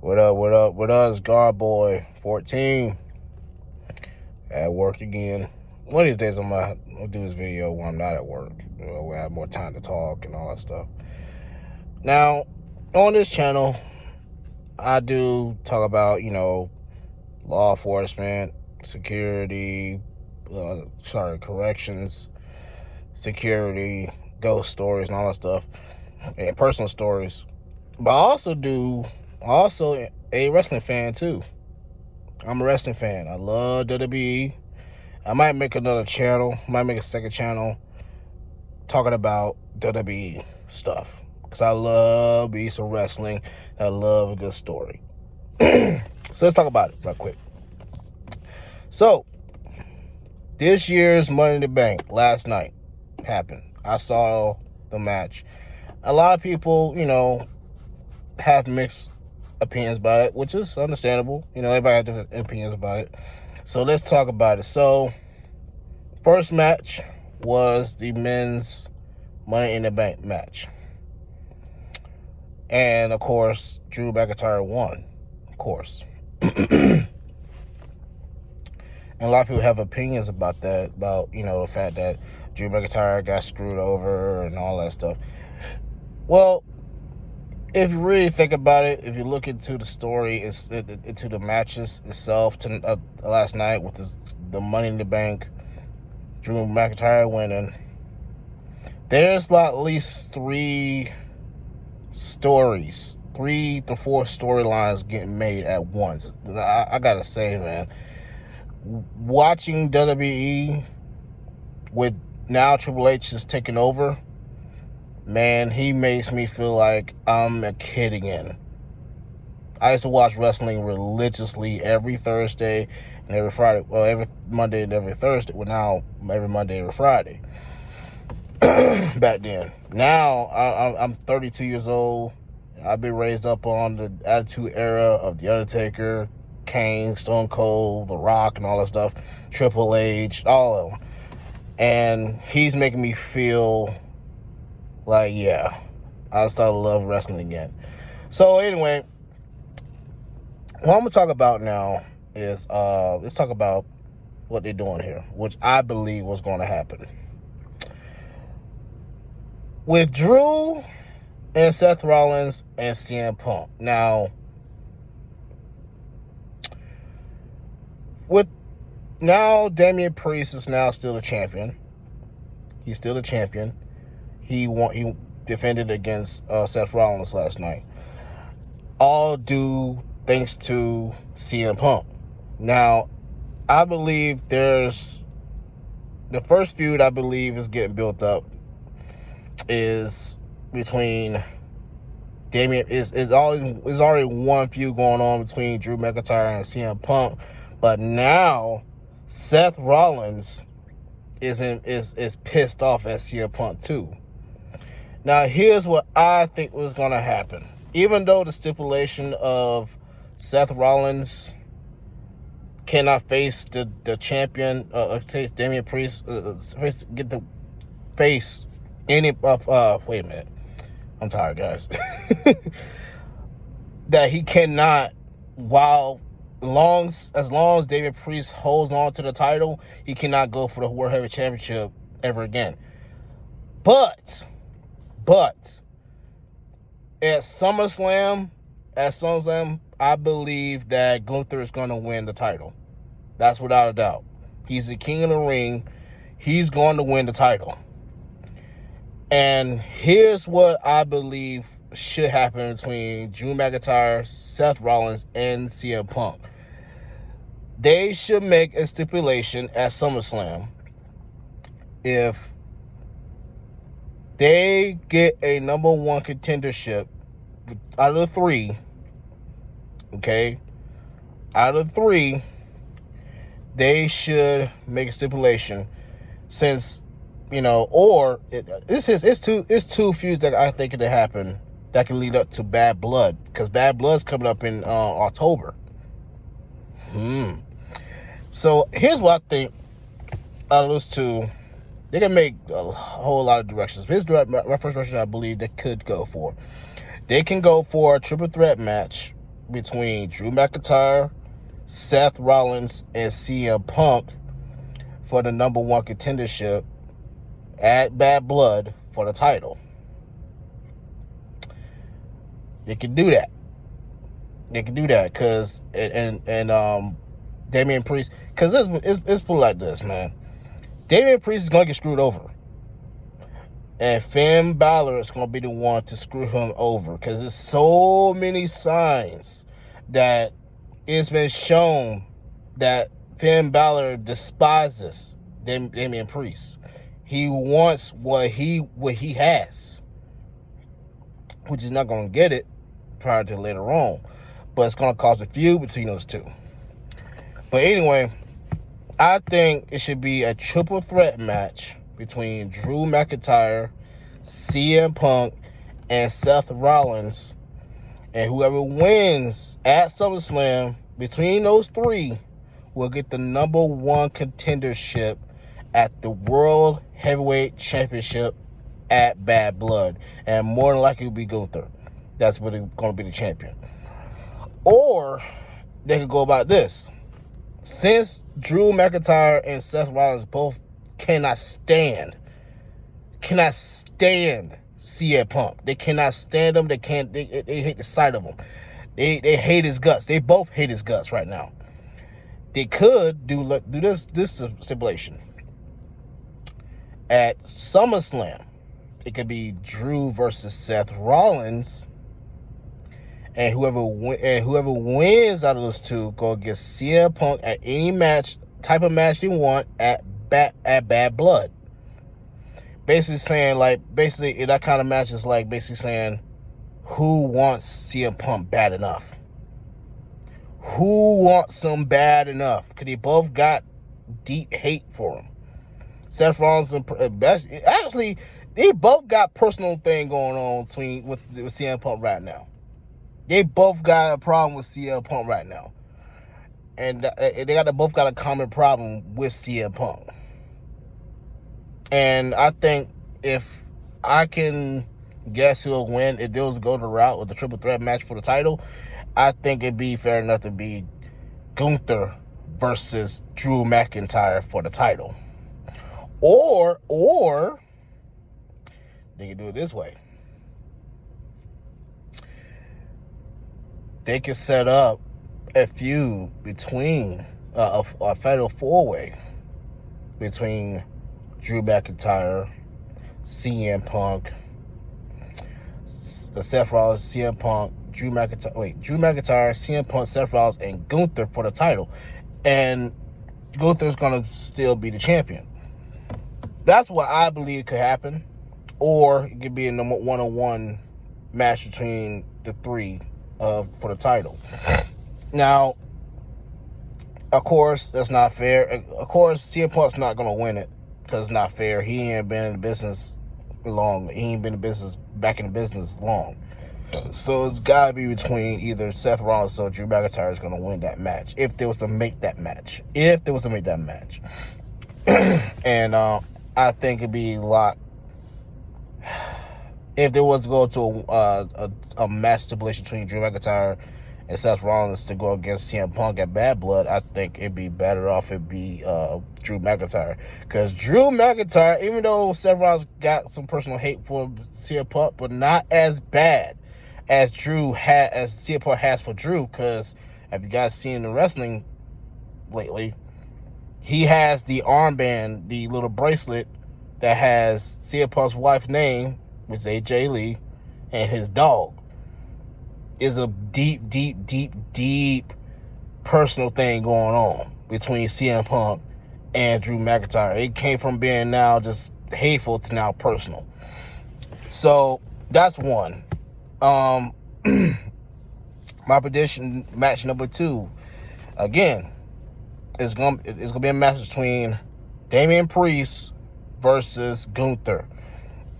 What up, what up, what up? It's God Boy 14 at work again. One of these days I'm gonna do this video when I'm not at work. Where I have more time to talk and all that stuff. Now, on this channel, I do talk about, law enforcement, security, corrections, security, ghost stories and all that stuff, and personal stories. But also a wrestling fan too. I'm a wrestling fan. I love WWE. I might make another channel, might make a second channel talking about WWE stuff. Because I love me some wrestling. I love a good story. So let's talk about it real quick. So, this year's Money in the Bank last night happened. I saw the match. A lot of people, have mixed opinions about it, which is understandable. Everybody has different opinions about it. So let's talk about it. So, first match was the men's Money in the Bank match. And, of course, Drew McIntyre won, of course. And a lot of people have opinions about that, about, the fact that Drew McIntyre got screwed over and all that stuff. Well, if you really think about it, if you look into the story, into the matches itself last night with the Money in the Bank, Drew McIntyre winning, there's about at least three to four storylines getting made at once. I gotta say, man, watching WWE with now Triple H is taking over, man, he makes me feel like I'm a kid again. I used to watch wrestling religiously every Thursday and every Friday. Well, every Monday and every Thursday. Well, now every Monday, every Friday. Back then. Now, I'm 32 years old. I've been raised up on the Attitude Era of The Undertaker, Kane, Stone Cold, The Rock, and all that stuff. Triple H, all of them. And he's making me feel like, yeah, I started to love wrestling again. So anyway, what I'm going to talk about now is, let's talk about what they're doing here, which I believe was going to happen. With Drew and Seth Rollins and CM Punk. Now, Damian Priest is now still a champion. He's still a champion. He defended against Seth Rollins last night. All due thanks to CM Punk. Now, I believe the first feud I believe is getting built up is between Damian. Is already one feud going on between Drew McIntyre and CM Punk, but now Seth Rollins is pissed off at CM Punk too. Now, here's what I think was going to happen. Even though the stipulation of Seth Rollins cannot face the champion, face Damian Priest, face any of, wait a minute. I'm tired, guys. That he cannot, as long as Damian Priest holds on to the title, he cannot go for the World Heavyweight Championship ever again. But at SummerSlam, I believe that Gunther is going to win the title. That's without a doubt. He's the king of the ring. He's going to win the title. And here's what I believe should happen between Drew McIntyre, Seth Rollins, and CM Punk. They should make a stipulation at SummerSlam. If they get a number one contendership out of the three, okay, they should make a stipulation, since, it's two feuds that I think could happen that can lead up to Bad Blood, because Bad Blood's coming up in October. So here's what I think out of those two. They can make a whole lot of directions. Here's my first direction I believe they could go for. They can go for a triple threat match between Drew McIntyre, Seth Rollins, and CM Punk for the number one contendership at Bad Blood for the title. They can do that. They can do that because Damian Priest, because it's put like this, man. Damian Priest is gonna get screwed over, and Finn Balor is gonna be the one to screw him over because there's so many signs that it's been shown that Finn Balor despises Damian Priest. He wants what he has, which is not gonna get it prior to later on, but it's gonna cause a feud between those two. But anyway, I think it should be a triple threat match between Drew McIntyre, CM Punk, and Seth Rollins, and whoever wins at SummerSlam between those three will get the number one contendership at the World Heavyweight Championship at Bad Blood, and more than likely it will be Gunther. That's what it's going to be the champion. Or they could go about this. Since Drew McIntyre and Seth Rollins both cannot stand CM Punk. They cannot stand him. They hate the sight of him. They hate his guts. They both hate his guts right now. They could do this stipulation. At SummerSlam, it could be Drew versus Seth Rollins, and whoever wins out of those two go against CM Punk at any type of match they want at Bad Blood. Basically saying, that kind of match is like basically saying, who wants CM Punk bad enough? Who wants him bad enough? Because they both got deep hate for him. Seth Rollins actually, they both got personal thing going on with CM Punk right now. They both got a problem with CM Punk right now, and they both got a common problem with CM Punk. And I think if I can guess who'll win, if they was to go the route with the triple threat match for the title, I think it'd be fair enough to be Gunther versus Drew McIntyre for the title. Or they can do it this way. They can set up a feud between a fatal four-way between Drew McIntyre, CM Punk, Seth Rollins, CM Punk, Drew McIntyre, CM Punk, Seth Rollins, and Gunther for the title. And Gunther's going to still be the champion. That's what I believe could happen. Or it could be a one-on-one match between the three for the title. Now, of course, that's not fair. Of course, CM Punk's not going to win it because it's not fair. He ain't been in the business long. He ain't been back in the business long. So it's got to be between either Seth Rollins or Drew McIntyre is going to win that match if they was to make that match. And I think it'd be a lot. If there was to go to a match stipulation between Drew McIntyre and Seth Rollins to go against CM Punk at Bad Blood, I think it'd be better off it'd be Drew McIntyre. Because Drew McIntyre, even though Seth Rollins got some personal hate for CM Punk, but not as bad as CM Punk has for Drew. Because have you guys seen the wrestling lately? He has the armband, the little bracelet that has CM Punk's wife's name, which is AJ Lee, and his dog. Is a deep personal thing going on between CM Punk and Drew McIntyre. It came from being now just hateful to now personal. So that's one. My prediction, match number 2, again, it's gonna be a match between Damian Priest versus Gunther.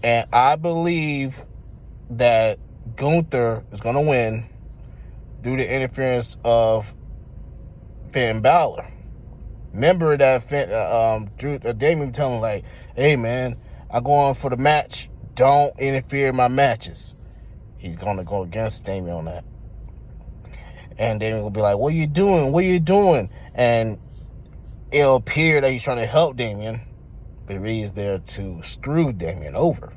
And I believe that Gunther is going to win due to interference of Finn Balor. Remember that Damian telling him, like, hey, man, I'm going for the match. Don't interfere in my matches. He's going to go against Damian on that. And Damian will be like, what are you doing? What are you doing? And it'll appear that he's trying to help Damian, but really is there to screw Damian over.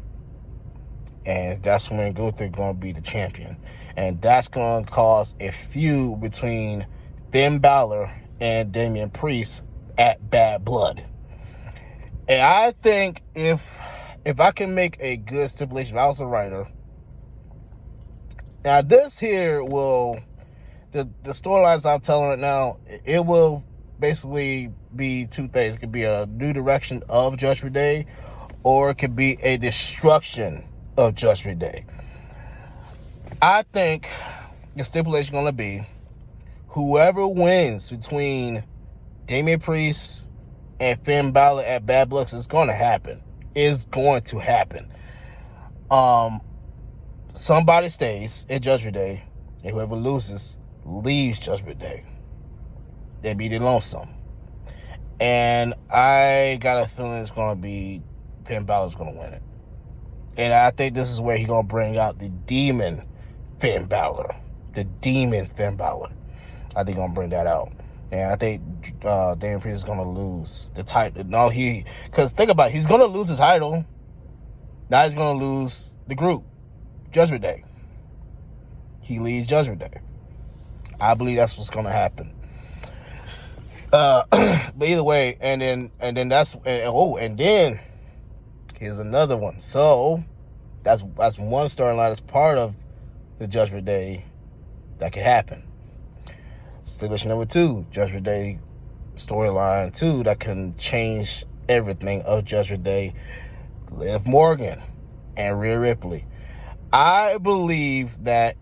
And that's when Gunther going to be the champion. And that's going to cause a feud between Finn Balor and Damian Priest at Bad Blood. And I think if I can make a good stipulation, if I was a writer, now this here will, the storylines I'm telling right now, it will basically be two things. It could be a new direction of Judgment Day, or it could be a destruction of Judgment Day. I think the stipulation is going to be whoever wins between Damian Priest and Finn Balor at Bad Blood is going to happen. Is going to happen. Somebody stays at Judgment Day, and whoever loses leaves Judgment Day. They be the lonesome. And I got a feeling it's going to be Finn Balor's going to win it. And I think this is where he's going to bring out the demon Finn Balor. The demon Finn Balor. I think he's going to bring that out. And I think Damian Priest is going to lose the title. No, because think about it. He's going to lose his title. Now he's going to lose the group. Judgment Day. He leaves Judgment Day. I believe that's what's going to happen. But either way, and then then here's another one. So that's one storyline that's part of the Judgment Day that could happen. Stipulation number 2, Judgment Day storyline 2 that can change everything of Judgment Day. Liv Morgan and Rhea Ripley. I believe that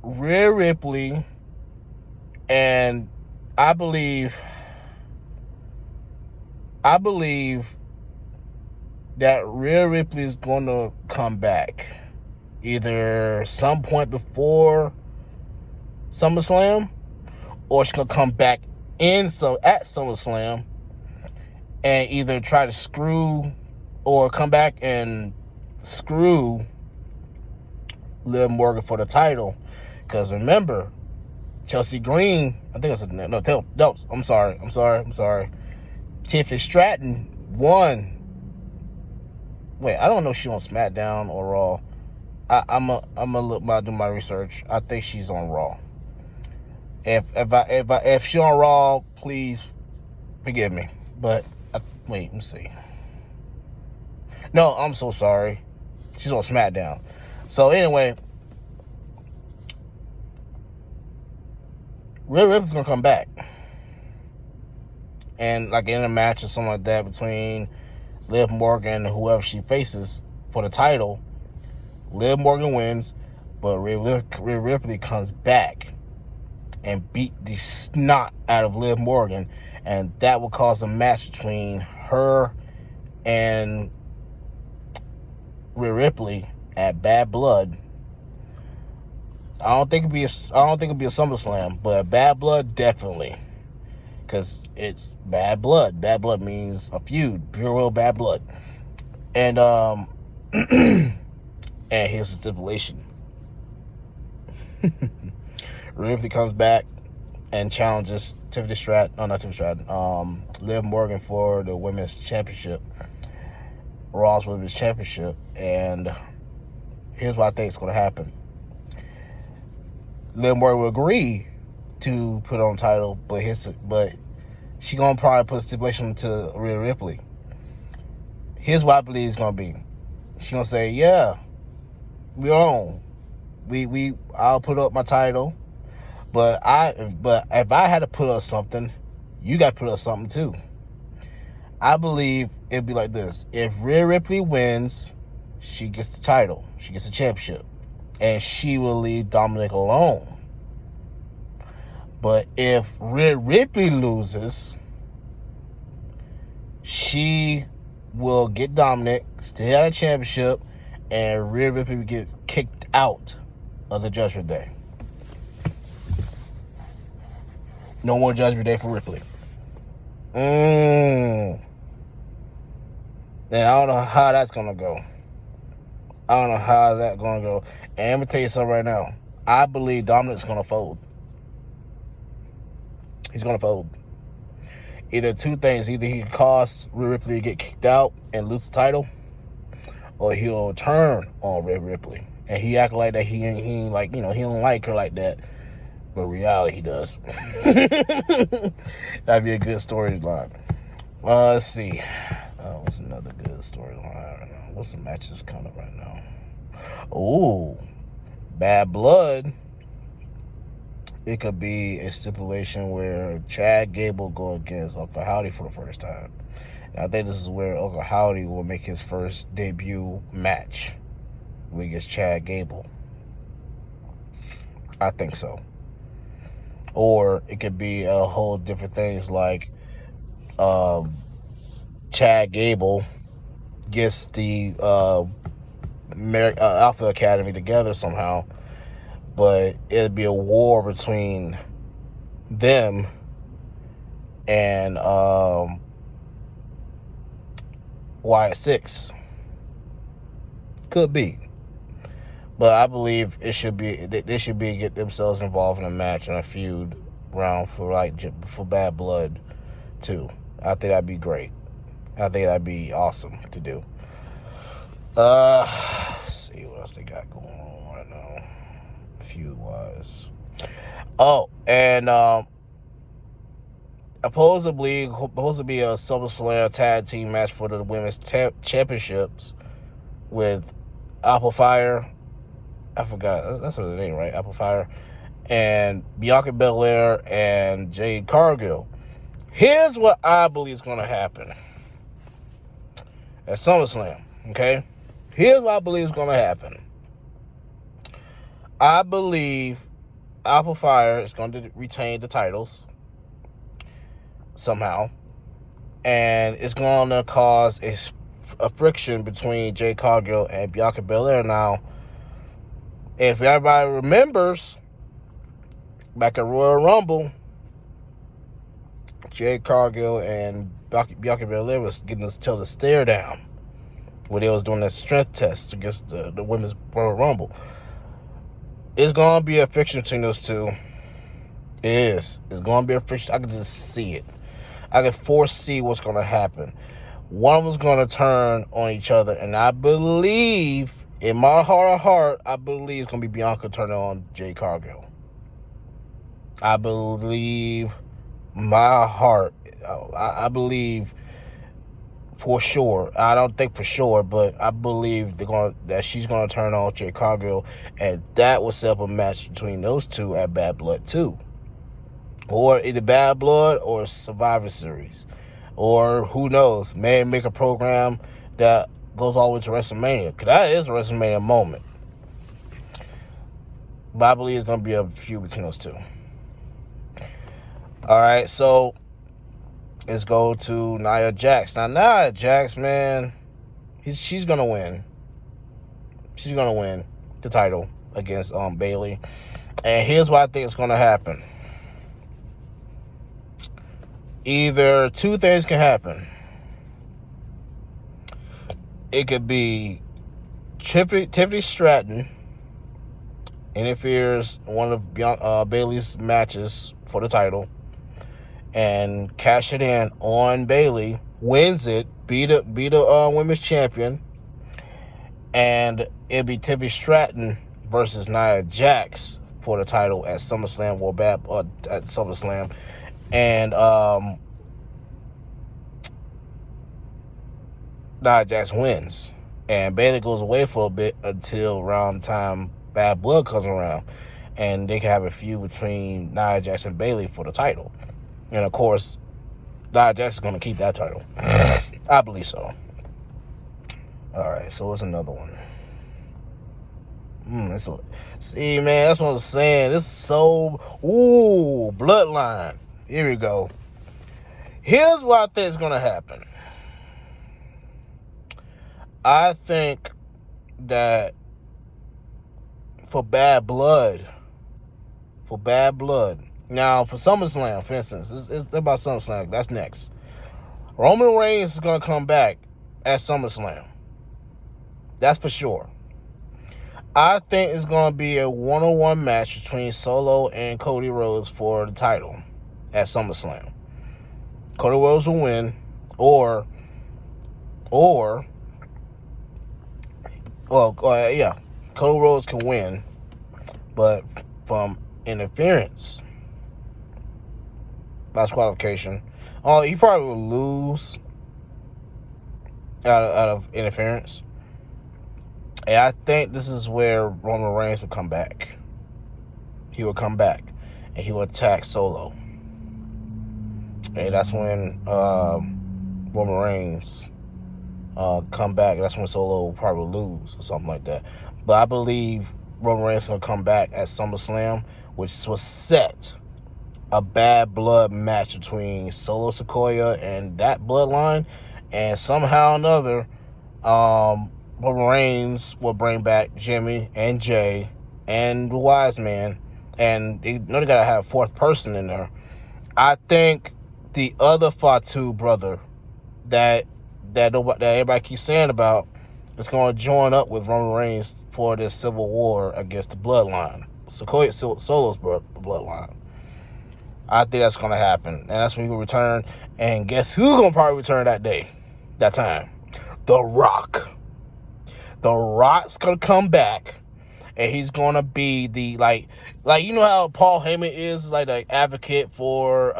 Rhea Ripley, and I believe that Rhea Ripley is going to come back either some point before SummerSlam, or she's going to come back at SummerSlam and either try to screw or come back and screw Liv Morgan for the title. Because remember, Chelsea Green, I think I'm sorry. Tiffany Stratton won. Wait, I don't know if she's on SmackDown or Raw. I'm gonna do my research. I think she's on Raw. If she's on Raw, please forgive me. But wait, let me see. No, I'm so sorry. She's on SmackDown. So anyway, Rhea Ripley's gonna come back, and like in a match or something like that between Liv Morgan and whoever she faces for the title. Liv Morgan wins, but Rhea Ripley comes back and beat the snot out of Liv Morgan, and that will cause a match between her and Rhea Ripley at Bad Blood. I don't think it'd be a SummerSlam, but Bad Blood definitely, because it's Bad Blood. Bad Blood means a feud, pure Bad Blood, and and here's the stipulation: Rhea Ripley comes back and challenges Liv Morgan for the women's championship, Raw's women's championship, and here's what I think is going to happen. Liv Morgan will agree to put on title, but she gonna probably put a stipulation to Rhea Ripley. Here's what I believe it's gonna be. She gonna say, "Yeah, we're on. I'll put up my title, but if I had to put up something, you got to put up something too." I believe it'd be like this: if Rhea Ripley wins, she gets the title, she gets the championship, and she will leave Dominic alone. But if Rhea Ripley loses, she will get Dominic, stay out of the championship, and Rhea Ripley will get kicked out of the Judgment Day. No more Judgment Day for Ripley. And I don't know how that's going to go. And I'm going to tell you something right now. I believe Dominic's going to fold. He's going to fold. Either two things. Either he cause Rhea Ripley to get kicked out and lose the title, or he'll turn on Rhea Ripley. And he act like that he ain't like, he don't like her like that. But in reality, he does. That'd be a good storyline. Let's see. What's another good storyline right now? What's the matches coming right now? Ooh, Bad Blood. It could be a stipulation where Chad Gable go against Uncle Howdy for the first time. And I think this is where Uncle Howdy will make his first debut match against Chad Gable. I think so. Or it could be a whole different things like Chad Gable gets the Alpha Academy together somehow, but it'd be a war between them and Wyatt Six. Could be. But I believe they should be get themselves involved in a match and a feud round for Bad Blood too. I think that'd be great. I think that'd be awesome to do. Let's see what else they got going on right now, feud wise. Oh, and supposed to be a SummerSlam tag team match for the women's championships with Apple Fire. I forgot. That's her name, right? Apple Fire. And Bianca Belair and Jade Cargill. Here's what I believe is going to happen at SummerSlam, okay? Here's what I believe is going to happen. I believe Apple Fire is going to retain the titles somehow. And it's going to cause a friction between Jade Cargill and Bianca Belair. Now, if everybody remembers, back at Royal Rumble, Jade Cargill and Bianca Belair was getting us till the stare down when they was doing that strength test against the women's Royal Rumble. It's going to be a friction between those two. It is. It's going to be a friction. I can just see it. I can foresee what's going to happen. One was going to turn on each other, and I believe, in my heart of heart, I believe it's going to be Bianca turning on Jade Cargill. I believe my heart. I believe for sure. I don't think for sure, but I believe that she's going to turn on Jade Cargill, and that will set up a match between those two at Bad Blood 2. Or either Bad Blood or Survivor Series. Or who knows, may make a program that goes all the way to WrestleMania. Because that is a WrestleMania moment. But I believe it's going to be a feud between those two. All right, so let's go to Nia Jax. Now, Nia Jax, man, she's going to win. She's going to win the title against Bayley. And here's what I think is going to happen. Either two things can happen. It could be Tiffany Stratton interferes in one of Bayley's matches for the title and cash it in on Bayley, wins it, beat the women's champion, and it'll be Tiffany Stratton versus Nia Jax for the title at SummerSlam at SummerSlam. And Nia Jax wins. And Bayley goes away for a bit until around the time Bad Blood comes around. And they can have a feud between Nia Jax and Bayley for the title. And, of course, Nia Jax is going to keep that title. I believe so. All right, so what's another one? See, man, that's what I'm saying. This is so... Ooh, Bloodline. Here we go. Here's what I think is going to happen. I think that for Bad Blood, now for SummerSlam, for instance, it's about SummerSlam. That's next. Roman Reigns is going to come back at SummerSlam. That's for sure. I think it's going to be a one-on-one match between Solo and Cody Rhodes for the title at SummerSlam. Cody Rhodes will win, or Cody Rhodes can win, but from interference, by disqualification. He probably will lose out of interference. And I think this is where Roman Reigns will come back. He will come back, and he will attack Solo. And that's when Roman Reigns come back. That's when Solo will probably lose or something like that. But I believe Roman Reigns will come back at SummerSlam, which was set a bad blood match between Solo Sikoa and that bloodline. And somehow or another, Roman Reigns will bring back Jimmy and Jay and the Wise Man. And they got to have a fourth person in there. I think the other Fatu brother that everybody keeps saying about is going to join up with Roman Reigns for this civil war against the bloodline, Solo's bloodline. I think that's going to happen, and that's when he will return. And guess who's going to probably return that time? The Rock. The Rock's going to come back, and he's going to be the, like you know how Paul Heyman is like the advocate for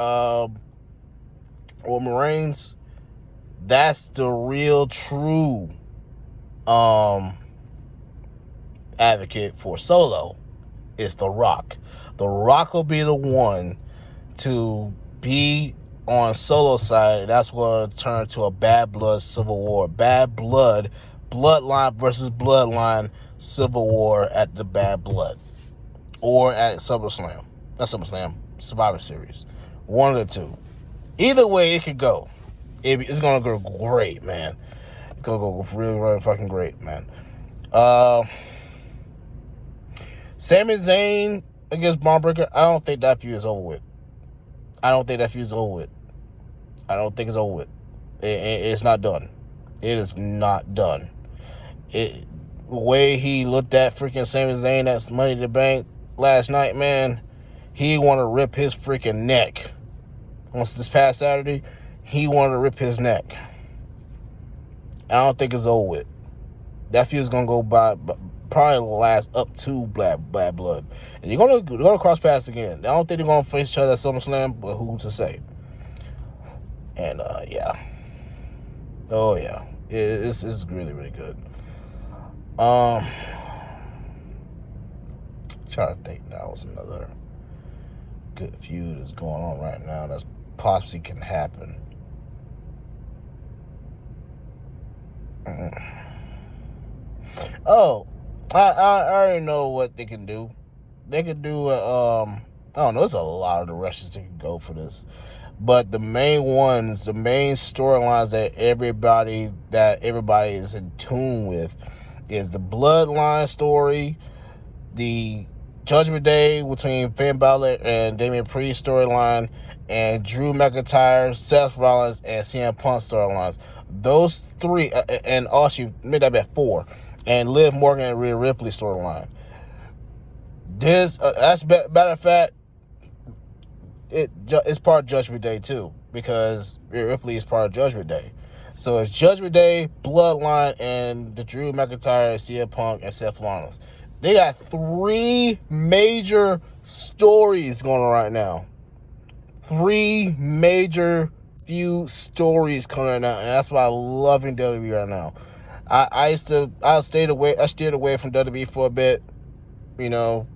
Roman Reigns? That's the real true advocate for Solo. It's The Rock. The Rock will be the one to be on Solo's side, and that's going to turn to a bad blood civil war. Bad blood, bloodline versus bloodline civil war at the Bad Blood. Or at SummerSlam. Not SummerSlam, Survivor Series. One of the two. Either way it could go. It's going to go great, man. It's going to go really, really fucking great, man. Sami Zayn against Braun Breaker, I don't think that feud is over with. I don't think it's over with. It's not done. It is not done. The way he looked at freaking Sami Zayn at Money in the Bank last night, man, he wanted to rip his freaking neck. Once this past Saturday, he wanted to rip his neck. I don't think it's over with. That feud's gonna go by probably last up to Bad Blood, and you're gonna cross paths again. I don't think they're gonna face each other at SummerSlam, but who's to say? And yeah, oh yeah, it's really, really good. Trying to think now was another good feud that's going on right now that's possibly can happen. Oh, I already know what they can do. They could do I don't know. There's a lot of directions they can go for this, but the main storylines that everybody is in tune with is the Bloodline story, the Judgment Day between Finn Balor and Damian Priest storyline, and Drew McIntyre, Seth Rollins, and CM Punk storylines. Those three, and also made that at 4, and Liv Morgan and Rhea Ripley storyline. This, matter of fact, it's part of Judgment Day too, because Rhea Ripley is part of Judgment Day. So it's Judgment Day, Bloodline, and the Drew McIntyre, CM Punk, and Seth Rollins. They got 3 major stories going on right now. 3 major feud stories coming out, and that's why I'm loving WWE right now. I steered away from WWE for a bit, you know,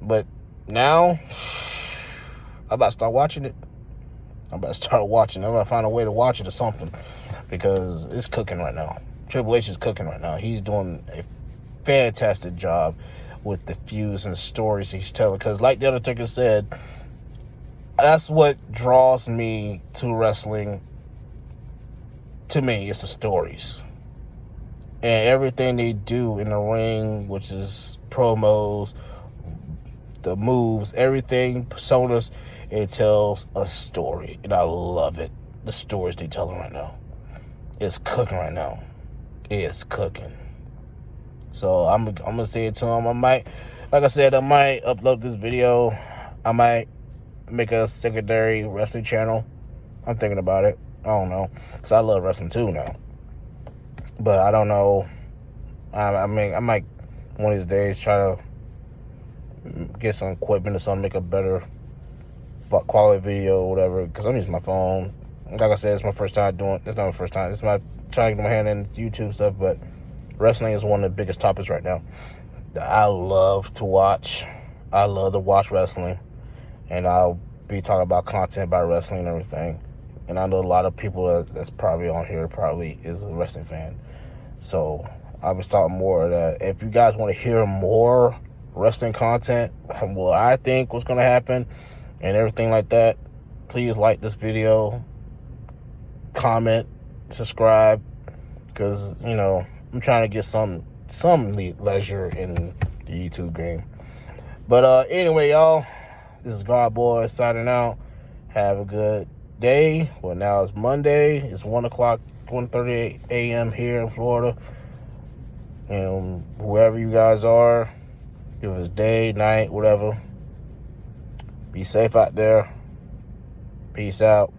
but now I'm about to start watching it. I'm about to find a way to watch it or something, because it's cooking right now. Triple H is cooking right now. He's doing a fantastic job with the feuds and stories he's telling, because like The Undertaker said, that's what draws me to wrestling. To me, it's the stories and everything they do in the ring, which is promos, the moves, everything, personas. It tells a story, and I love it. The stories they telling right now, it's cooking right now. It's cooking. So I'm gonna say it to him. I might, like I said, I might upload this video. I might make a secondary wrestling channel. I'm thinking about it. I don't know, because I love wrestling too now. But I don't know. I mean, I might one of these days try to get some equipment or something, make a better quality video or whatever, because I'm using my phone. Like I said, it's my first time doing, it's not my first time, it's my trying to get my hand in YouTube stuff, but wrestling is one of the biggest topics right now that I love to watch. I love to watch wrestling, and I'll be talking about content about wrestling and everything. And I know a lot of people that's probably on here probably is a wrestling fan. So I'll be talking more of that. If you guys want to hear more wrestling content, what I think was going to happen and everything like that, please like this video, comment, subscribe, because, you know, I'm trying to get some leisure in the YouTube game. But anyway, y'all, this is God Boy signing out. Have a good day. Well, now it's Monday. It's 1:30 a.m. here in Florida. And whoever you guys are, if it's day, night, whatever, be safe out there. Peace out.